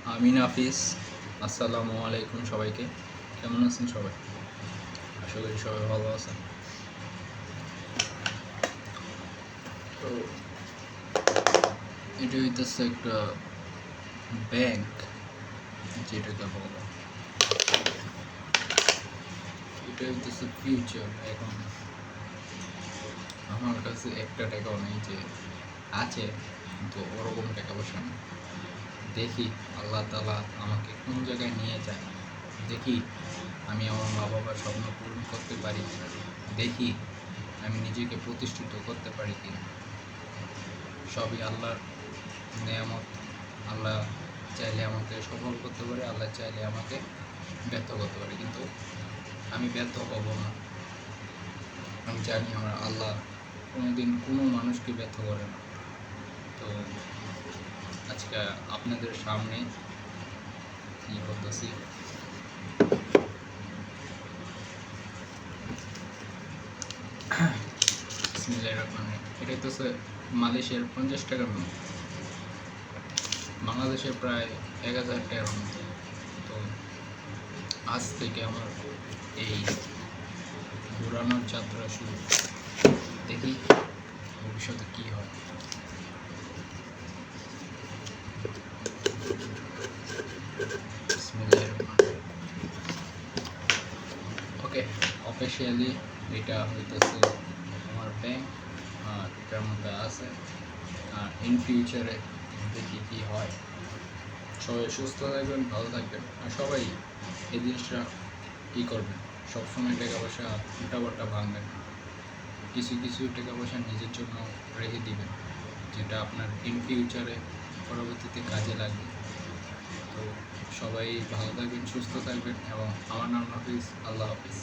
আমি নাফিস। আসসালামু আলাইকুম সবাইকে। কেমন আছেন সবাই? আশা করি সবাই ভালো আছেন। তো এটা হইতেছে একটা ব্যাংক, যেটাকে বলে এটা হইতেছে ফিউচার। এখন আমার কাছে একটা টাকাও নেই, যে আছে কিন্তু ওরকম টাকা পয়সা নেই। দেখি আল্লাহ তাআলা আমাকে কোন জায়গায় নিয়ে যায়, দেখি আমি আমার মা বাবার স্বপ্ন পূরণ করতে পারি কিনা, দেখি আমি নিজেকে প্রতিষ্ঠিত করতে পারি কিনা। সবই আল্লাহর নেয়ামত। আল্লাহ চাইলে আমাকে সফল করতে পারে, আল্লাহ চাইলে আমাকে ব্যর্থ করতে পারে, কিন্তু আমি ব্যর্থ হব না। আমি জানি আমার আল্লাহ কোনোদিন কোনো মানুষকে ব্যর্থ করে না। তো আজকে আপনাদের সামনে কি করতেছি, বিসমিল্লাহির রহমানির রহিম। এটা হচ্ছে মালয়েশিয়ার 50 টাকার নোট, বাংলাদেশে প্রায় 1000 টাকার মতো। তো আজ থেকে আমার এই ঘোরানোর যাত্রা শুরু। দেখি ভবিষ্যতে কী হয়। ওকে, অফিসিয়ালি এটা হইতেছে আমার ব্যাংক, আর এটার মধ্যে আছে। আর ইন ফিউচারে দেখি কী হয়। সবাই সুস্থ থাকবেন, ভালো থাকবেন, আর সবাই এই জিনিসটা কী করবেন, সবসময় টাকা পয়সা উল্টাপাল্টা ভাঙবেন। কিছু কিছু টাকা পয়সা নিজের জন্য রেখে দিবেন, যেটা আপনার ইন ফিউচারে পরবর্তীতে কাজে লাগবে। তো সবাই ভালো থাকবেন, সুস্থ থাকবেন, এবং আমার নাম হাফিজ। আল্লাহ হাফিজ।